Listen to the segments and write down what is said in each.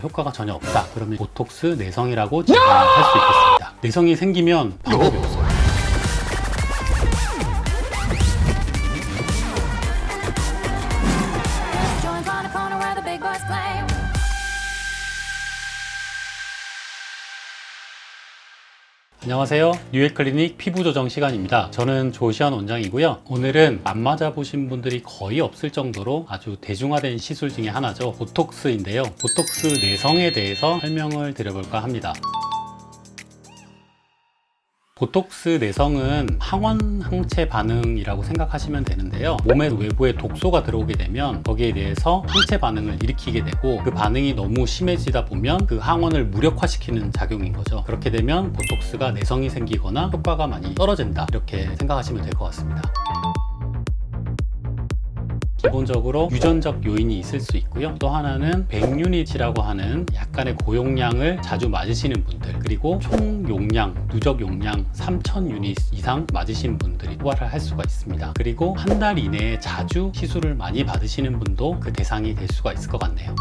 효과가 전혀 없다. 그러면 보톡스 내성이라고 진단할 수 있겠습니다. 내성이 생기면 방법이 없어요. 안녕하세요. 뉴에클리닉 피부조정 시간입니다. 저는 조시현 원장이고요. 오늘은 안 맞아보신 분들이 거의 없을 정도로 아주 대중화된 시술 중에 하나죠. 보톡스인데요. 보톡스 내성에 대해서 설명을 드려볼까 합니다. 보톡스 내성은 항원 항체 반응이라고 생각하시면 되는데요. 몸의 외부에 독소가 들어오게 되면 거기에 대해서 항체 반응을 일으키게 되고, 그 반응이 너무 심해지다 보면 그 항원을 무력화시키는 작용인 거죠. 그렇게 되면 보톡스가 내성이 생기거나 효과가 많이 떨어진다, 이렇게 생각하시면 될 것 같습니다. 기본적으로 유전적 요인이 있을 수 있고요. 또 하나는 100유닛이라고 하는 약간의 고용량을 자주 맞으시는 분들, 그리고 총 용량, 누적 용량 3000유닛 이상 맞으신 분들이 호발을 할 수가 있습니다. 그리고 한 달 이내에 자주 시술을 많이 받으시는 분도 그 대상이 될 수가 있을 것 같네요.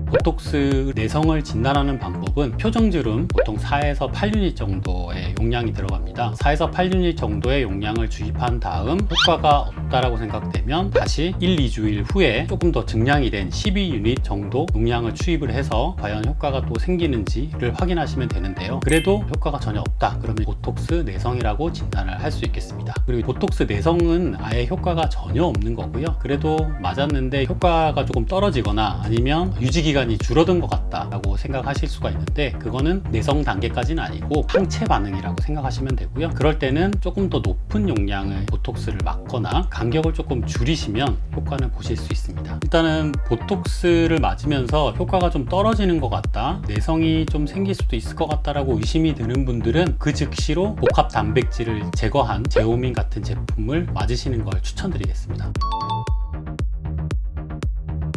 보톡스 내성을 진단하는 방법은 표정주름 보통 4에서 8유닛 정도의 용량이 들어갑니다. 4에서 8유닛 정도의 용량을 주입한 다음 효과가 없다라고 생각되면 다시 1, 2주일 후에 조금 더 증량이 된 12유닛 정도 용량을 투입을 해서 과연 효과가 또 생기는지를 확인하시면 되는데요. 그래도 효과가 전혀 없다, 그러면 보톡스 내성이라고 진단을 할 수 있겠습니다. 그리고 보톡스 내성은 아예 효과가 전혀 없는 거고요. 그래도 맞았는데 효과가 조금 떨어지거나 아니면 유지기간이 줄어든 것 같다라고 생각하실 수가 있는데, 그거는 내성 단계까지는 아니고 항체 반응이라고 생각하시면 되고요. 그럴 때는 조금 더 높은 용량의 보톡스를 맞거나 간격을 조금 줄이시면 효과는 보실 수 있습니다. 일단은 보톡스를 맞으면서 효과가 좀 떨어지는 것 같다, 내성이 좀 생길 수도 있을 것 같다라고 의심이 드는 분들은 그 즉시로 복합 단백질을 제거한 제오민 같은 제품을 맞으시는 걸 추천드리겠습니다.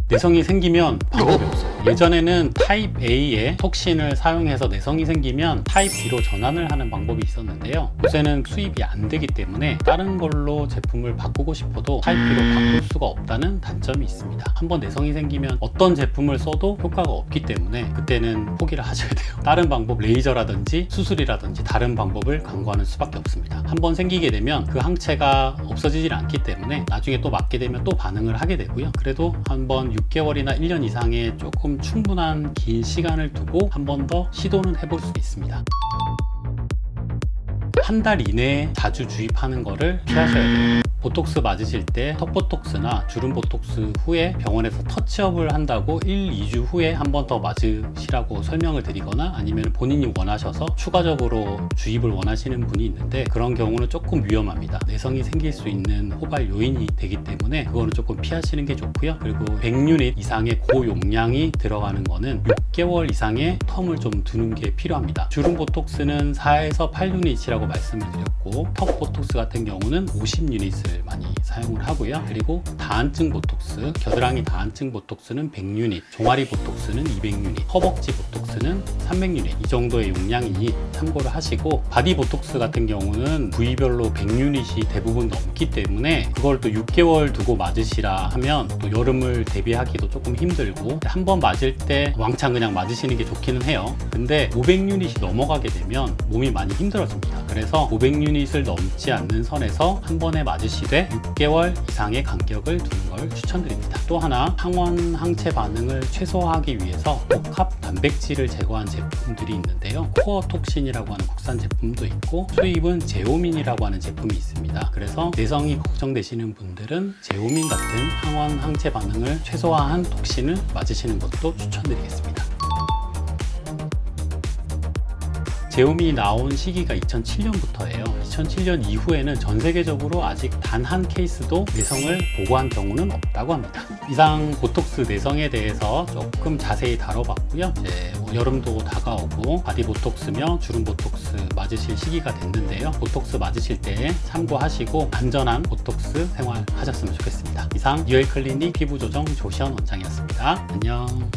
내성이 생기면 방법이 없어요. 예전에는 타입 A의 톡신을 사용해서 내성이 생기면 타입 B로 전환을 하는 방법이 있었는데요. 요새는 수입이 안 되기 때문에 다른 걸로 제품을 바꾸고 싶어도 타입 B로 바꿀 수가 없다는 단점이 있습니다. 한번 내성이 생기면 어떤 제품을 써도 효과가 없기 때문에 그때는 포기를 하셔야 돼요. 다른 방법, 레이저라든지 수술이라든지 다른 방법을 강구하는 수밖에 없습니다. 한번 생기게 되면 그 항체가 없어지질 않기 때문에 나중에 또 맞게 되면 또 반응을 하게 되고요. 그래도 한번 6개월이나 1년 이상의 조금 충분한 긴 시간을 두고 한 번 더 시도는 해볼 수 있습니다. 한 달 이내에 자주 주입하는 거를 피하셔야 돼요. 보톡스 맞으실 때 턱보톡스나 주름 보톡스 후에 병원에서 터치업을 한다고 1, 2주 후에 한 번 더 맞으시라고 설명을 드리거나, 아니면 본인이 원하셔서 추가적으로 주입을 원하시는 분이 있는데, 그런 경우는 조금 위험합니다. 내성이 생길 수 있는 호발 요인이 되기 때문에 그거는 조금 피하시는 게 좋고요. 그리고 100유닛 이상의 고용량이 들어가는 거는 6개월 이상의 텀을 좀 두는 게 필요합니다. 주름 보톡스는 4에서 8유닛이라고 말씀을 드렸고, 턱 보톡스 같은 경우는 50유닛을 많이 사용을 하고요. 그리고 다한증 보톡스, 겨드랑이 다한증 보톡스는 100유닛, 종아리 보톡스는 200유닛, 허벅지 보톡스는 300유닛, 이 정도의 용량이니 참고를 하시고, 바디 보톡스 같은 경우는 부위별로 100유닛이 대부분 넘기 때문에 그걸 또 6개월 두고 맞으시라 하면 또 여름을 대비하기도 조금 힘들고, 한 번 맞을 때 왕창 그냥 맞으시는 게 좋기는 해요. 근데 500유닛이 넘어가게 되면 몸이 많이 힘들어집니다. 그래서 500유닛을 넘지 않는 선에서 한 번에 맞으시되 6개월 이상의 간격을 두는 걸 추천드립니다. 또 하나, 항원 항체 반응을 최소화하기 위해서 복합 단백질을 제거한 제품들이 있는데요. 코어 톡신이라고 하는 국산 제품도 있고, 수입은 제오민이라고 하는 제품이 있습니다. 그래서 내성이 걱정되시는 분들은 제오민 같은 항원 항체 반응을 최소화한 톡신을 맞으시는 것도 추천드리겠습니다. 제오민이 나온 시기가 2007년부터예요. 2007년 이후에는 전 세계적으로 아직 단 한 케이스도 내성을 보고한 경우는 없다고 합니다. 이상 보톡스 내성에 대해서 조금 자세히 다뤄봤고요. 이제 여름도 다가오고 바디 보톡스며 주름 보톡스 맞으실 시기가 됐는데요. 보톡스 맞으실 때 참고하시고 안전한 보톡스 생활 하셨으면 좋겠습니다. 이상 뉴에클리닉 피부조정 조시현 원장이었습니다. 안녕.